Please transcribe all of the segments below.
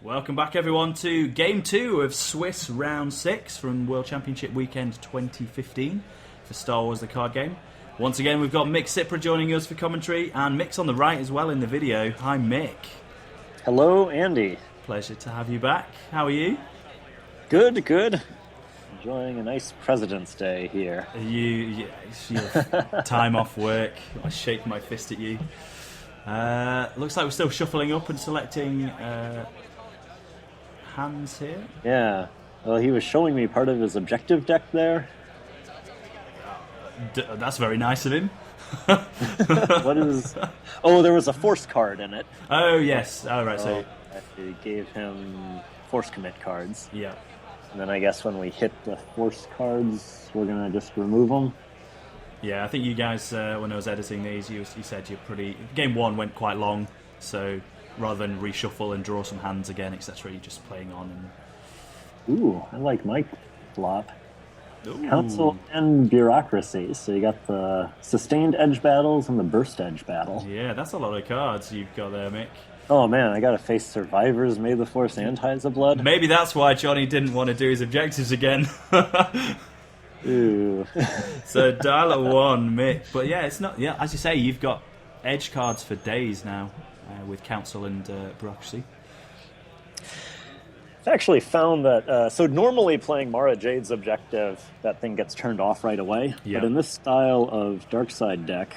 Welcome back, everyone, to Game 2 of Swiss Round 6 from World Championship Weekend 2015 for Star Wars the card game. Once again, we've got Mick Cipra joining us for commentary, and Mick's on the right as well in the video. Hi, Mick. Hello, Andy. Pleasure to have you back. How are you? Good, good. Enjoying a nice President's Day here. You time off work. I shake my fist at you. Looks like we're still shuffling up and selecting hands here. Yeah. Well, he was showing me part of his objective deck there. That's very nice of him. What is... Oh, there was a force card in it. Oh, yes. Oh, right. So I gave him force commit cards. Yeah. And then I guess when we hit the force cards, we're going to just remove them. Yeah, I think you guys, when I was editing these, you said you're pretty... Game 1 went quite long, so rather than reshuffle and draw some hands again, etc., you're just playing on. And... Ooh, I like my flop. Ooh. Council and bureaucracy. So you got the sustained edge battles and the burst edge battle. Yeah, that's a lot of cards you've got there, Mick. Oh man, I gotta face survivors, May the Force, and Ties of Blood. Maybe that's why Johnny didn't want to do his objectives again. Ooh. So dial at 1, Mick. But yeah, it's not. Yeah, as you say, you've got edge cards for days now with Council and bureaucracy. I've actually found that, so normally playing Mara Jade's objective, that thing gets turned off right away. Yeah. But in this style of Darkside deck,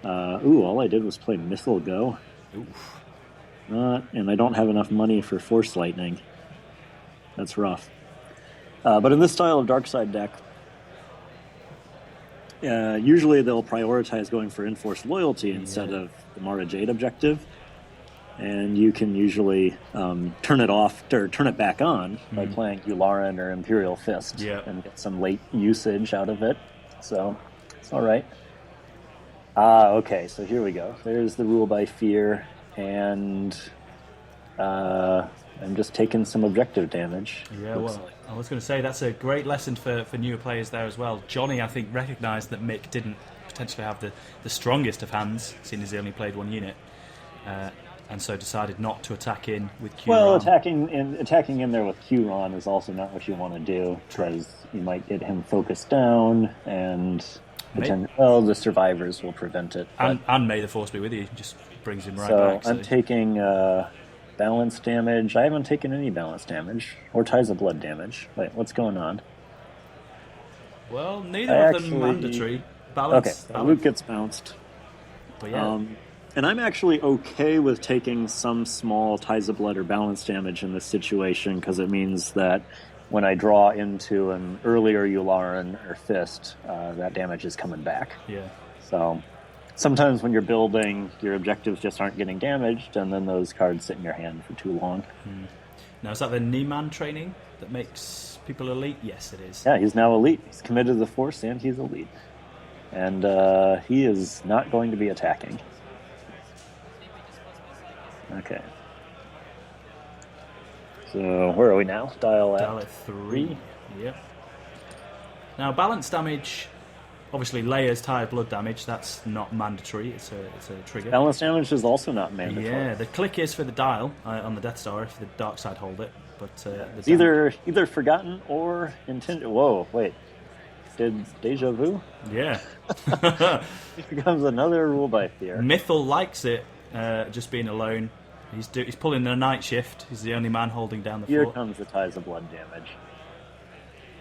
all I did was play Missile Go. Oof. And I don't have enough money for Force Lightning. That's rough. But in this style of Darkside deck, usually they'll prioritize going for Enforced Loyalty instead of the Mara Jade objective. And you can usually turn it off or turn it back on by playing Yularen or Imperial Fist and get some late usage out of it. So it's all right. Okay, so here we go. There's the rule by fear, and I'm just taking some objective damage. Yeah, well, I was going to say that's a great lesson for newer players there as well. Johnny, I think, recognised that Mick didn't potentially have the strongest of hands, seeing as he only played one unit. And so decided not to attack in with Q-Ron. Well, attacking in there with Q-Ron is also not what you want to do, because you might get him focused down, and the survivors will prevent it. And May the Force be with you, just brings him right back. So I'm taking balance damage. I haven't taken any balance damage, or Ties of Blood damage. Wait, what's going on? Well, neither of them mandatory. Balance. Okay, Luke gets bounced. But yeah. And I'm actually okay with taking some small Ties of Blood or balance damage in this situation, because it means that when I draw into an earlier Yularen or Fist, that damage is coming back. Yeah. So sometimes when you're building, your objectives just aren't getting damaged, and then those cards sit in your hand for too long. Now, is that the Niemann training that makes people elite? Yes, it is. Yeah, he's now elite. He's committed to the Force, and he's elite. And he is not going to be attacking. Okay. So, where are we now? Dial at 3. Yep. Now, balance damage, obviously layers tire blood damage, that's not mandatory, it's a trigger. Balance damage is also not mandatory. Yeah, the click is for the dial on the Death Star if the dark side hold it. But it's either forgotten or intended. Whoa, wait. Did Deja Vu? Yeah. It becomes another rule by fear. Mythal likes it. Just being alone. He's pulling a night shift. He's the only man holding down the fort. Here comes the Ties of Blood damage.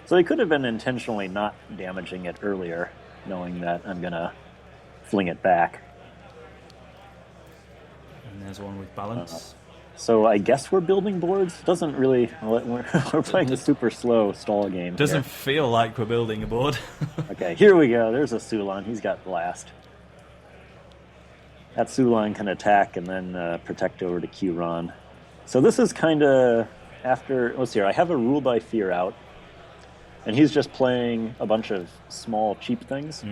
So he could have been intentionally not damaging it earlier, knowing that I'm going to fling it back. And there's one with balance. So I guess we're building boards? Doesn't really... We're playing a super slow stall game. Doesn't feel like we're building a board. Okay, here we go. There's a Sulan. He's got Blast. That Sulan can attack and then protect over to Q-Ron. So this is kind of after... Let's see here. I have a Rule by Fear out. And he's just playing a bunch of small, cheap things.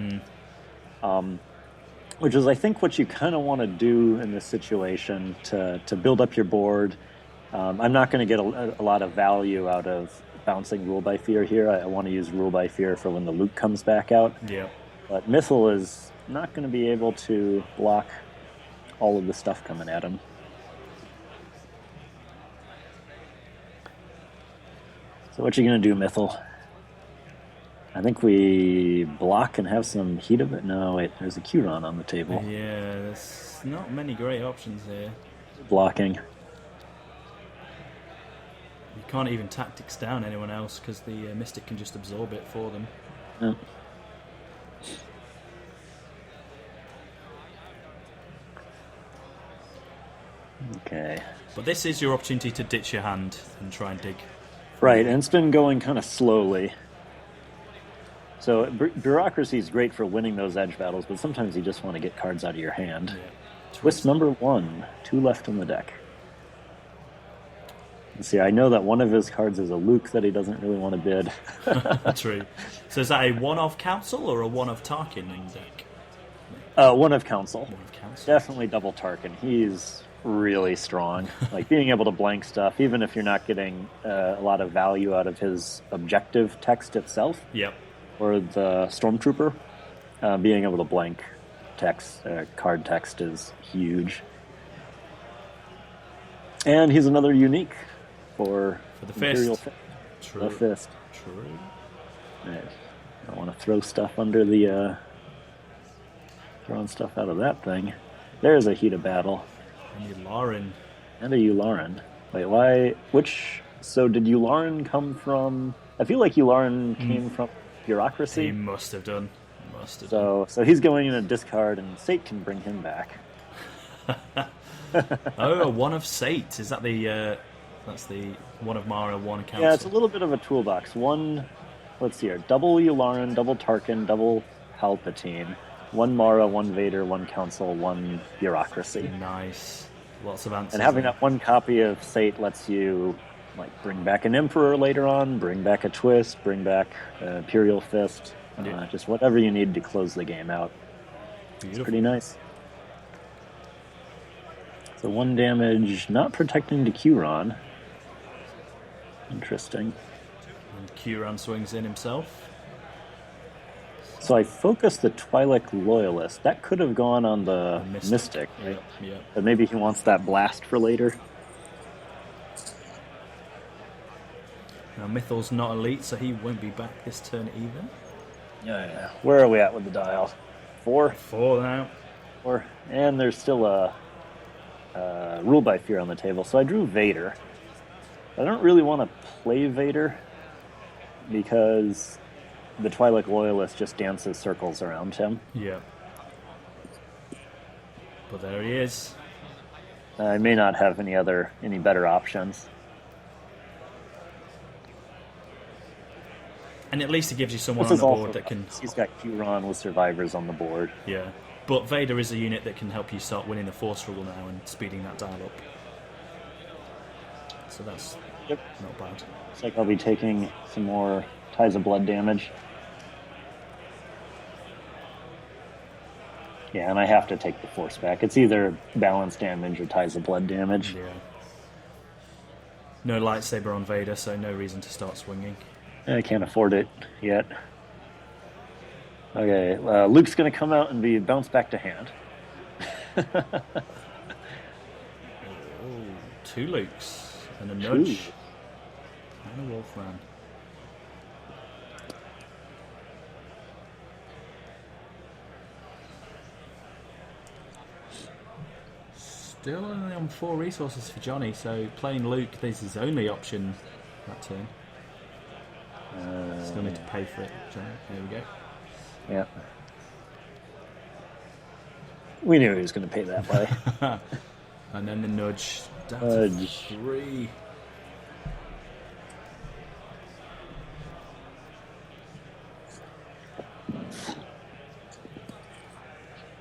Which is, I think, what you kind of want to do in this situation to build up your board. I'm not going to get a lot of value out of bouncing Rule by Fear here. I want to use Rule by Fear for when the Luke comes back out. Yeah. But Mythal is not going to be able to block all of the stuff coming at him. So what you gonna do, Mythil? I think we block and have some heat of it. No, wait, there's a Curon on the table. Yeah, there's not many great options here. Blocking. You can't even tactics down anyone else because the Mystic can just absorb it for them. Yeah. Okay. But this is your opportunity to ditch your hand and try and dig. Right, and it's been going kind of slowly. So bureaucracy is great for winning those edge battles, but sometimes you just want to get cards out of your hand. Yeah. Twist number 1, 2 left in the deck. Let's see, I know that one of his cards is a Luke that he doesn't really want to bid. True. So is that a one-off Council or a one-off Tarkin in the deck? One of Council. One of Council. Definitely double Tarkin. He's really strong. Like being able to blank stuff, even if you're not getting a lot of value out of his objective text itself. Yep. Or the Stormtrooper, being able to blank text, card text is huge. And he's another unique for the Imperial fist. True. The fist. True. Right. I want to throw stuff under the... throwing stuff out of that thing. There's a heat of battle. And Yularen. And a Yularen. Wait, why... Which... So did Yularen come from... I feel like Yularen came from bureaucracy. He must have done. So he's going in a discard, and Sate can bring him back. Oh, one of Sate. Is that the... that's the one of Mara, one Council? Yeah, it's a little bit of a toolbox. One... Let's see here. Double Yularen, double Tarkin, double Palpatine. One Mara, one Vader, one Council, one bureaucracy. Nice. Lots of answers. And having that one copy of Sate lets you... like bring back an Emperor later on, bring back a Twist, bring back Imperial Fist, just whatever you need to close the game out. Beautiful. It's pretty nice. So 1 damage, not protecting the Curon. Interesting. And Curon swings in himself. So I focused the Twi'lek Loyalist. That could have gone on the Mystic, right? Yeah. But maybe he wants that blast for later. Now, Mythil's not elite, so he won't be back this turn either. Yeah. Where are we at with the dial? 4? 4 now. 4. And there's still a Rule by Fear on the table. So I drew Vader. I don't really want to play Vader because the Twi'lek Loyalist just dances circles around him. Yeah. But there he is. I may not have any better options. And at least it gives you someone on the board that can... He's got Curon with Survivors on the board. Yeah. But Vader is a unit that can help you start winning the Force struggle now and speeding that dial up. So that's not bad. Looks like I'll be taking some more Ties of Blood damage. Yeah, and I have to take the Force back. It's either balance damage or Ties of Blood damage. Yeah. No lightsaber on Vader, so no reason to start swinging. I can't afford it yet. Okay, Luke's going to come out and be bounced back to hand. Oh, 2 Lukes and a Nudge and a Wolfman. Still only on 4 resources for Johnny, so playing Luke is his only option that turn. Still need to pay for it, Johnny. There we go. Yeah. We knew he was going to pay that way. And then the Nudge. Down to 3.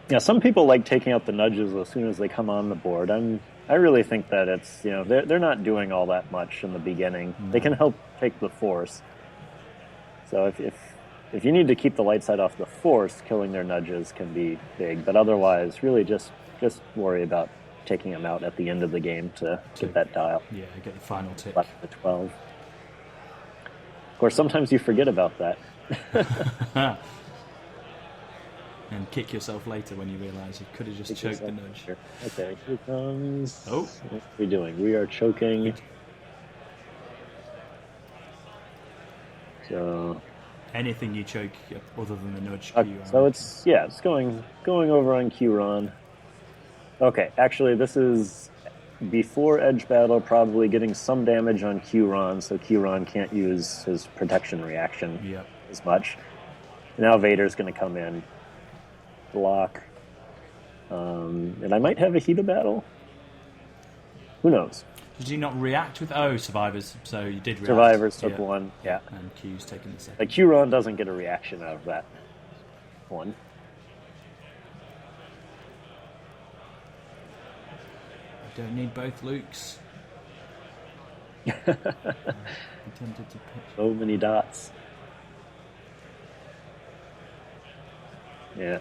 Yeah, some people like taking out the nudges as soon as they come on the board. I really think that it's, they're not doing all that much in the beginning. No. They can help take the Force. So if you need to keep the light side off the Force, killing their nudges can be big. But otherwise, really just worry about taking them out at the end of the game to get that dial. Yeah, get the final tick. Left the 12. Of course, sometimes you forget about that. And kick yourself later when you realise you could have just choked the nudge. Sure. Okay, here comes... Oh. What are we doing? We are choking... So Anything you choke other than the nudge. so it's going over on Q-Ron. Okay, actually this is before Edge Battle, probably getting some damage on Q-Ron, so Q-Ron can't use his protection reaction as much. Now Vader's going to come in, block, and I might have a heat of battle. Who knows? Did you not react with... Oh, Survivors, so you did react. Survivors took one, yeah. And Q's taking the second. Like Q-Ron doesn't get a reaction out of that one. Don't need both Lukes. I'm tempted to pick. So many dots. Yeah.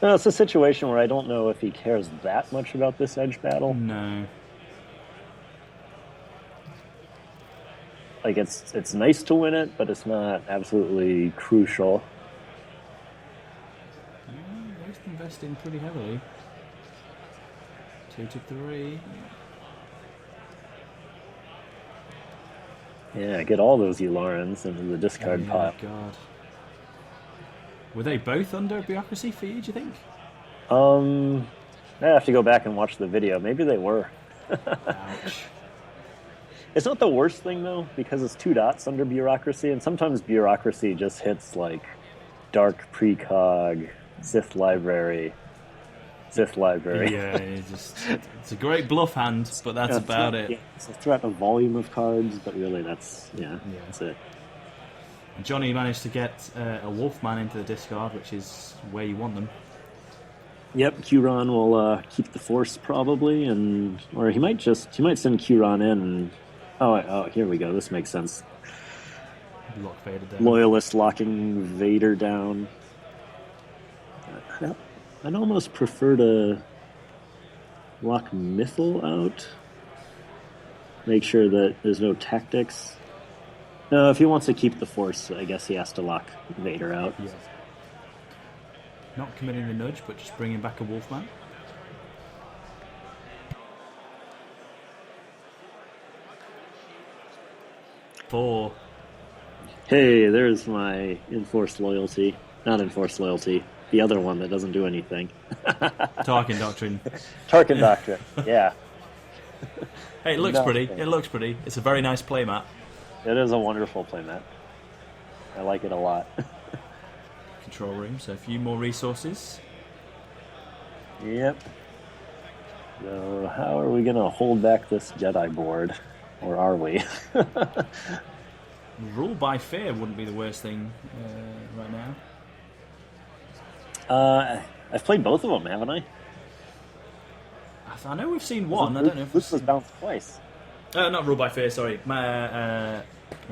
No, it's a situation where I don't know if he cares that much about this edge battle. No. Like, it's nice to win it, but it's not absolutely crucial. Both investing pretty heavily. 2 to 3. Yeah, get all those Ularans into the discard pile. God. Were they both under bureaucracy for you, do you think? I have to go back and watch the video. Maybe they were. Ouch. It's not the worst thing, though, because it's 2 dots under bureaucracy, and sometimes bureaucracy just hits, like, dark precog, Sith library. Yeah, it's a great bluff hand, but that's about it. Yeah, it's a threat of volume of cards, but really that's it. Johnny managed to get a Wolfman into the discard, which is where you want them. Yep, Q-Ron will keep the Force probably, or he might send Q-Ron in. And, oh, here we go. This makes sense. Lock Vader down. Loyalist locking Vader down. I'd almost prefer to lock Mythal out. Make sure that there's no tactics. No, if he wants to keep the Force, I guess he has to lock Vader out. Yeah. Not committing the nudge, but just bringing back a Wolfman. Four. Hey, there's my enforced loyalty. Not enforced loyalty. The other one that doesn't do anything. Tarkin Doctrine. Tarkin Doctrine, yeah. Hey, it looks pretty. It looks pretty. It's a very nice playmat. It is a wonderful playmat. I like it a lot. Control room, so a few more resources. Yep. So how are we going to hold back this Jedi board? Or are we? Rule by fear wouldn't be the worst thing right now. I've played both of them, haven't I? I know we've seen one. I don't know if this was bounced twice. Not Rule by Fear, sorry. What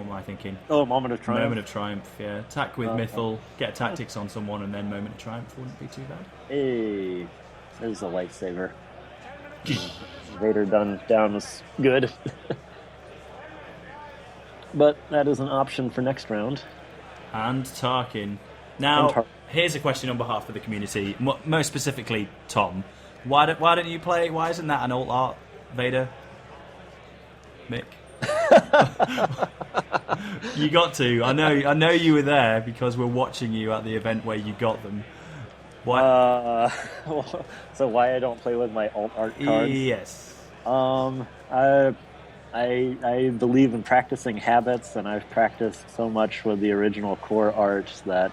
am I thinking? Oh, Moment of Triumph. Moment of Triumph, yeah. Attack with Mythal, get tactics on someone, and then Moment of Triumph wouldn't be too bad. Hey, there's a lightsaber. Vader down was good. But that is an option for next round. And Tarkin. Now, here's a question on behalf of the community, most specifically Tom. Why don't you play? Why isn't that an alt art Vader? Mick? You got to. I know you were there because we're watching you at the event where you got them. Why? So why I don't play with my alt art cards? Yes. I believe in practicing habits, and I've practiced so much with the original core art that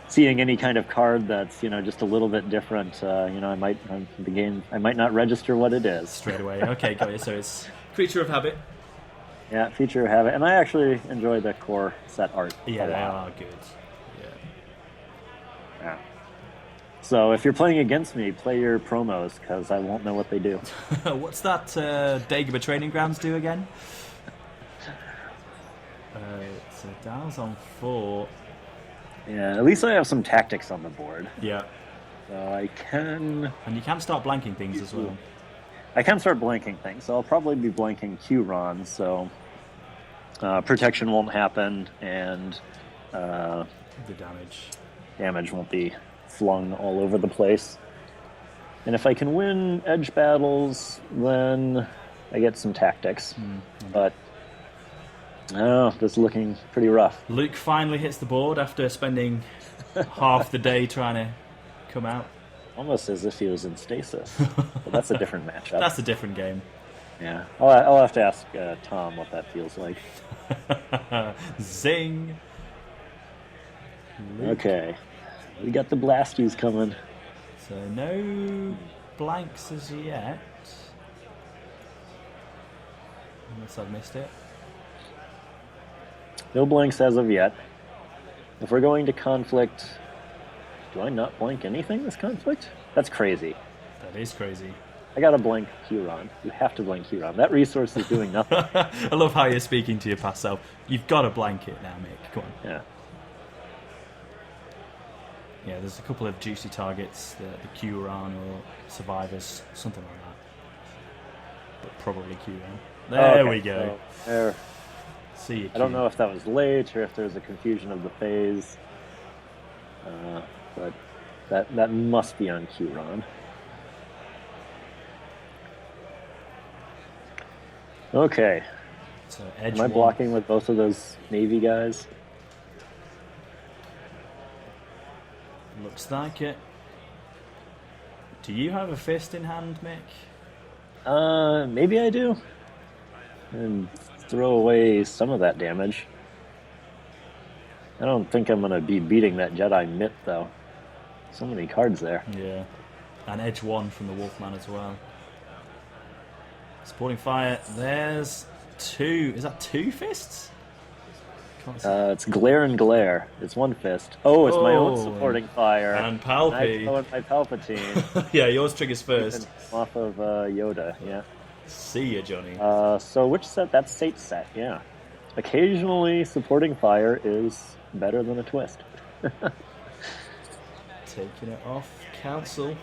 seeing any kind of card that's just a little bit different, I might not register what it is straight away. Okay, got it. So it's creature of habit. Yeah, feature of habit, and I actually enjoy the core set art. Yeah, they are good. Yeah. So if you're playing against me, play your promos, because I won't know what they do. What's that Dagobah Training Grounds do again? So Dal's on 4. Yeah, at least I have some tactics on the board. Yeah. So I can... And you can start blanking things as well. I can start blanking things, so I'll probably be blanking Q-Ron, so protection won't happen, and the damage won't be flung all over the place. And if I can win edge battles, then I get some tactics, but oh, this is looking pretty rough. Luke finally hits the board after spending half the day trying to come out. Almost as if he was in stasis. But that's a different matchup. That's a different game. Yeah, I'll have to ask Tom what that feels like. Zing! Luke. Okay, we got the blasties coming. So no blanks as yet. Unless I've missed it. No blanks as of yet. If we're going to conflict, do I not blank anything this conflict? That's crazy. That is crazy. I got to blank Huron. You have to blank Huron. That resource is doing nothing. I love how you're speaking to your past self. You've got to blank it now, Mick. Come on. Yeah. Yeah, there's a couple of juicy targets, the Huron or Survivors, something like that. But probably Huron. There we go. So there. See you. I don't know if that was late or if there's a confusion of the phase. But that must be on Huron. Okay. So edge Am I one. blocking with both of those Navy guys? Looks like it. Do you have a fist in hand, Mick? Maybe I do. And throw away some of that damage. I don't think I'm going to be beating that Jedi Mitt, though. So many cards there. Yeah. And edge one from the Wolfman as well. Supporting fire. There's two. Is that two fists? Can't see. It's glare and glare. It's one fist. Oh, it's my own supporting fire. And Palpy. I'm throwing my Palpatine. Yeah, yours triggers first. Off of Yoda, yeah. See ya, Johnny. So which set? That's Sate set, yeah. Occasionally, supporting fire is better than a twist. Taking it off Council.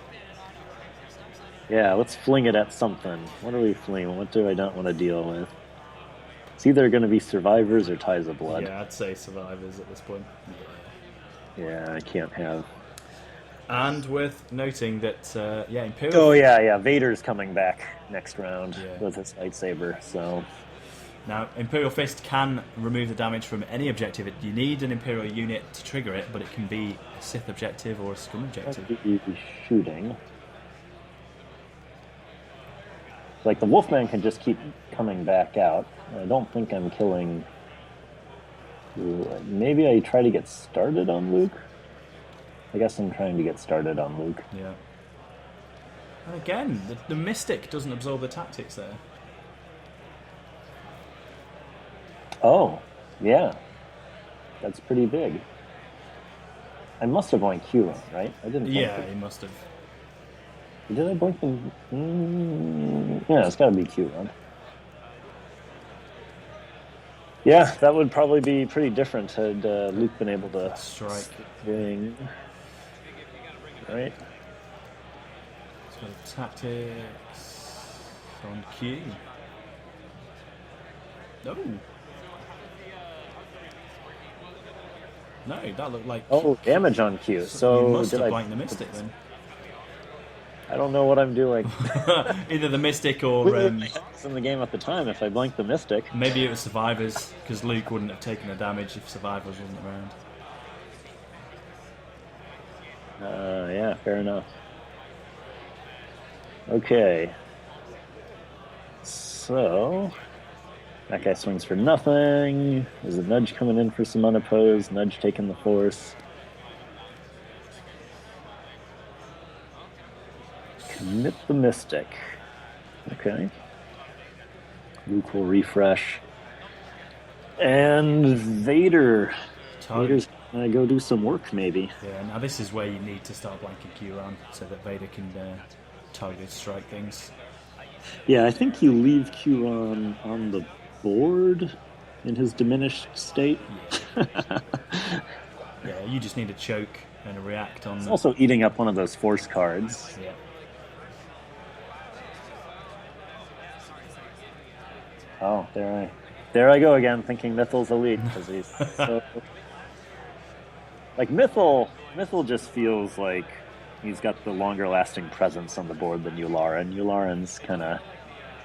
Yeah, let's fling it at something. What are we flinging? What do I not want to deal with? It's either going to be Survivors or Ties of Blood. Yeah, I'd say Survivors at this point. Yeah, I can't have. And worth noting that, Imperial... Oh, yeah, Vader's coming back next round Yeah. with his lightsaber, so... Now, Imperial Fist can remove the damage from any objective. You need an Imperial unit to trigger it, but it can be a Sith objective or a Scum objective. Be shooting. Like, the Wolfman can just keep coming back out. I don't think I'm killing... Maybe I try to get started on Luke? I guess I'm trying to get started on Luke. Yeah. And again, the Mystic doesn't absorb the tactics there. Oh, yeah. That's pretty big. I must have blanked Huron, right? I didn't. Yeah, he must have. Did I blank them? Yeah, it's got to be Huron. Yeah, that would probably be pretty different had Luke been able to strike. Swing. Right. So tactics on Q. No. No, that looked like... Oh, damage on Q. So you must did have I blanked the Mystic then. I don't know what I'm doing. Either the Mystic or... It's in the game at the time if I blanked the Mystic. Maybe it was Survivors, because Luke wouldn't have taken the damage if Survivors wasn't around. Yeah, fair enough. Okay. So... That guy swings for nothing. There's a Nudge coming in for some unopposed. Nudge taking the force. Commit the Mystic. Okay. Luke will refresh. And Vader. Vader's gonna go do some work, maybe. Yeah, now this is where you need to start blanking Q-Ran so that Vader can target strike things. Yeah, I think you leave Q-Ran on the board in his diminished state. Yeah, yeah, you just need a choke and a react on... It's also eating up one of those force cards. Yeah. Oh, there I go again, thinking Mythal's elite, because he's so... Like, Mythal just feels like he's got the longer-lasting presence on the board than Yularen. Yularen's kind of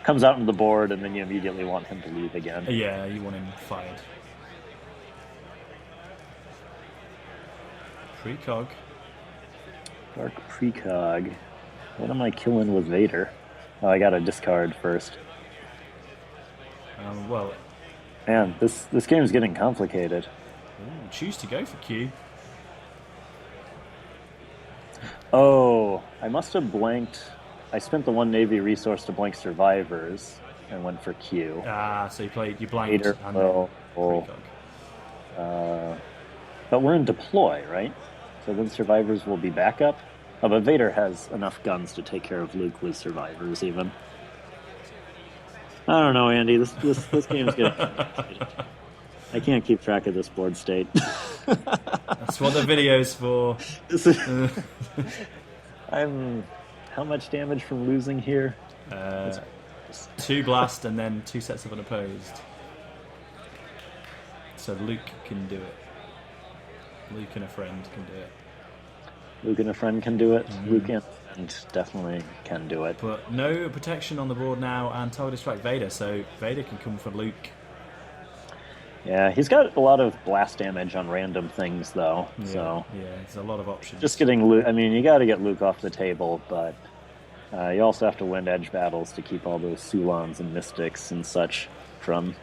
comes out into the board, and then you immediately want him to leave again. Yeah, you want him fired. Precog. Dark Precog. What am I killing with Vader? Oh, I got to discard first. Well... Man, this game's getting complicated. Ooh, choose to go for Q. Oh, I must have blanked. I spent the 1 Navy resource to blank Survivors and went for Q. Ah, so you blanked Vader, and precog. But we're in deploy, right? So then Survivors will be backup. Oh, but Vader has enough guns to take care of Luke with Survivors, even. I don't know, Andy. This game's getting complicated. I can't keep track of this board state. That's what the video's for. How much damage from losing here? 2 blast and then 2 sets of unopposed. So Luke can do it. Luke and a friend can do it. Luke and a friend can do it. Luke and a friend definitely can do it. But no protection on the board now, and target distract Vader, so Vader can come for Luke. Yeah, he's got a lot of blast damage on random things, though. Yeah, so yeah, there's a lot of options. just getting Luke. I mean, you got to get Luke off the table, but you also have to win edge battles to keep all those Sulans and Mystics and such from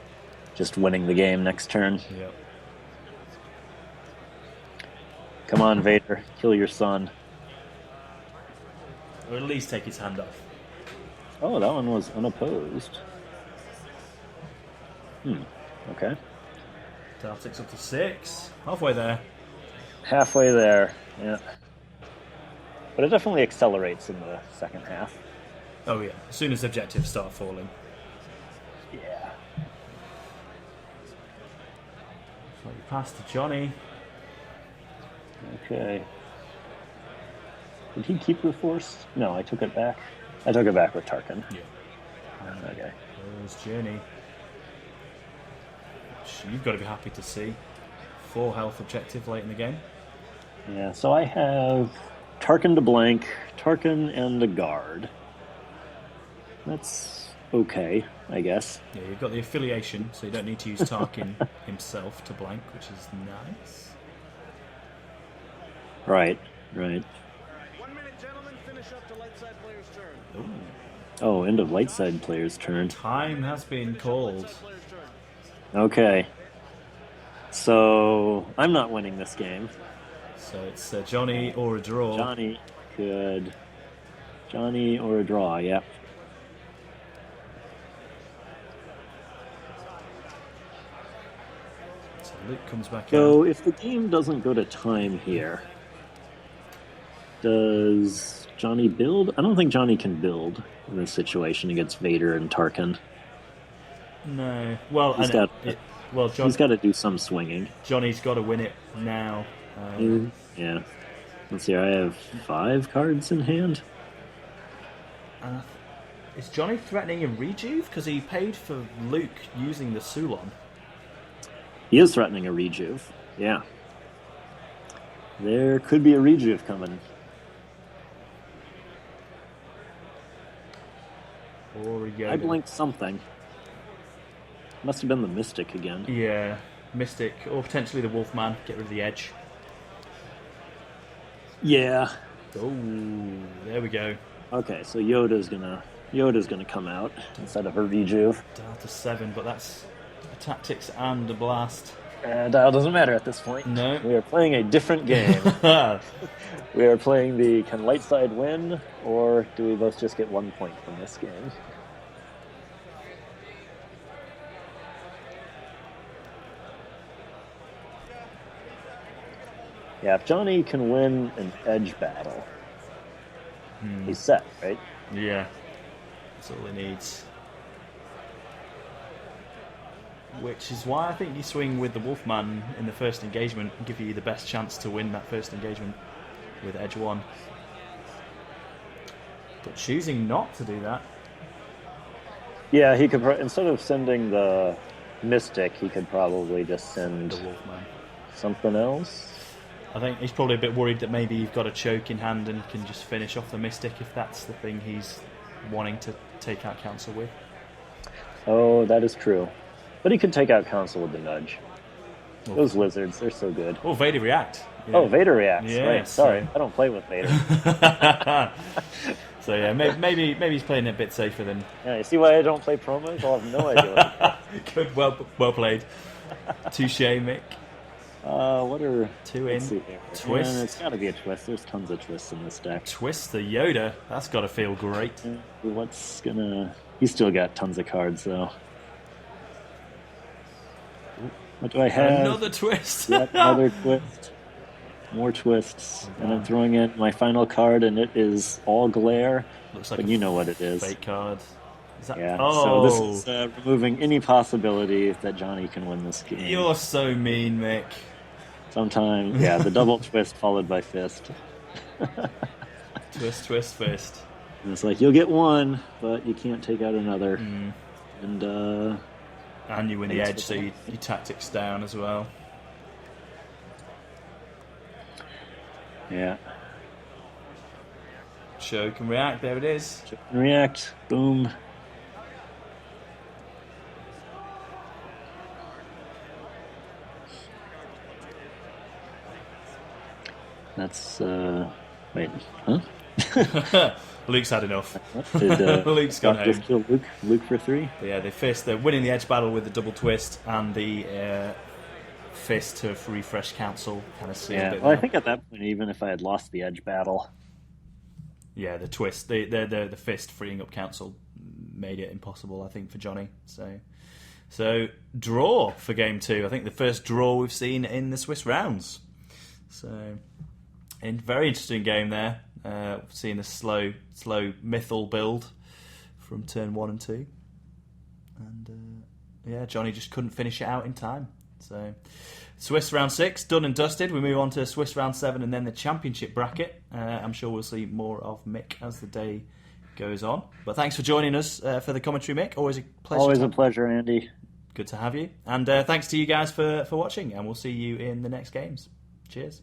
just winning the game next turn. Yep. Come on, Vader, kill your son. Or at least take his hand off. Oh, that one was unopposed. Okay. Tactics up to 6. Halfway there. Halfway there, yeah. But it definitely accelerates in the second half. Oh yeah, as soon as objectives start falling. Yeah. So you pass to Johnny. Okay. Did he keep the force? No, I took it back. I took it back with Tarkin. Yeah. Okay. There's Journey. You've got to be happy to see. 4 health objective late in the game. Yeah, so I have Tarkin to blank, Tarkin and a guard. That's okay, I guess. Yeah, you've got the affiliation, so you don't need to use Tarkin himself to blank, which is nice. Right. 1 minute, gentlemen. Finish up the light side player's turn. Ooh. Oh, end of light side player's turn. Time has been called. Player's turn. Okay. So, I'm not winning this game. So it's Johnny or a draw. Johnny or a draw, yeah. So Luke comes back So, out. if the game doesn't go to time here, does Johnny build? I don't think Johnny can build in this situation against Vader and Tarkin. No. Well, He's John, He's got to do some swinging. Johnny's got to win it now. Yeah. Let's see, I have 5 cards in hand. Is Johnny threatening a rejuve? Because he paid for Luke using the Sulon. He is threatening a rejuve. Yeah. There could be a rejuve coming. Or a Yoda. I blinked something. Must have been the Mystic again. Yeah, Mystic, or potentially the Wolfman. Get rid of the edge. Yeah. Oh, there we go. Okay, so Yoda's gonna come out instead of a rejuve. Down to 7, but that's a tactics and a blast. Dial doesn't matter at this point. No. We are playing a different game. We are playing the can light side win, or do we both just get 1 point from this game? Yeah, if Johnny can win an edge battle, he's set, right? Yeah, that's all he needs. Which is why I think you swing with the Wolfman in the first engagement and give you the best chance to win that first engagement with Edge 1. But choosing not to do that. Yeah, he could, instead of sending the Mystic, he could probably just send The Wolfman. something else. I think he's probably a bit worried that maybe you've got a choke in hand and can just finish off the Mystic if that's the thing he's wanting to take out counsel with. Oh, that is true. But he could take out Council with the nudge. Those lizards, they're so good. Oh, Vader React. Oh, Vader reacts. Yeah, right. Sorry, so- I don't play with Vader. So yeah, maybe he's playing a bit safer than. Yeah, you see why I don't play promos? I'll have no idea what Good, well played. Touche, Mick. what are... Two let's in. see here. Twist. Yeah, it's got to be a twist. There's tons of twists in this deck. Twist the Yoda. That's got to feel great. What's gonna... He's still got tons of cards, though. What do I have? Another twist. Yep, another twist. More twists. And I'm throwing in my final card, and it is all glare. Looks like But a you know what it is. fake card. Is that? Yeah, Oh, so this is removing any possibility that Johnny can win this game. you're so mean, Mick. Sometime, yeah, the double twist followed by fist. Twist, twist, fist. And it's like, you'll get one, but you can't take out another. Mm. And, And you win the Thanks edge, for so your tactics down as well. yeah. Show can react. There it is. React, boom. That's, wait, huh? Luke's had enough. Did, Luke's gone Scott just home. kill Luke for 3? But yeah, they're winning the edge battle with the double twist and the fist to refresh council kind of sealed Yeah, it. well, I there. think at that point, even if I had lost the edge battle, Yeah, the twist, the fist freeing up council made it impossible, I think, for Johnny. So draw for game 2. I think the first draw we've seen in the Swiss rounds. So, very interesting game there. Seeing a slow Mythal build from turn 1 and 2, and yeah, Johnny just couldn't finish it out in time. So, Swiss round 6 done and dusted. We move on to Swiss round 7 and then the championship bracket. I'm sure we'll see more of Mick as the day goes on. But thanks for joining us for the commentary, Mick. Always a pleasure. always a pleasure, Andy. Good to have you. And thanks to you guys for watching, and we'll see you in the next games. Cheers.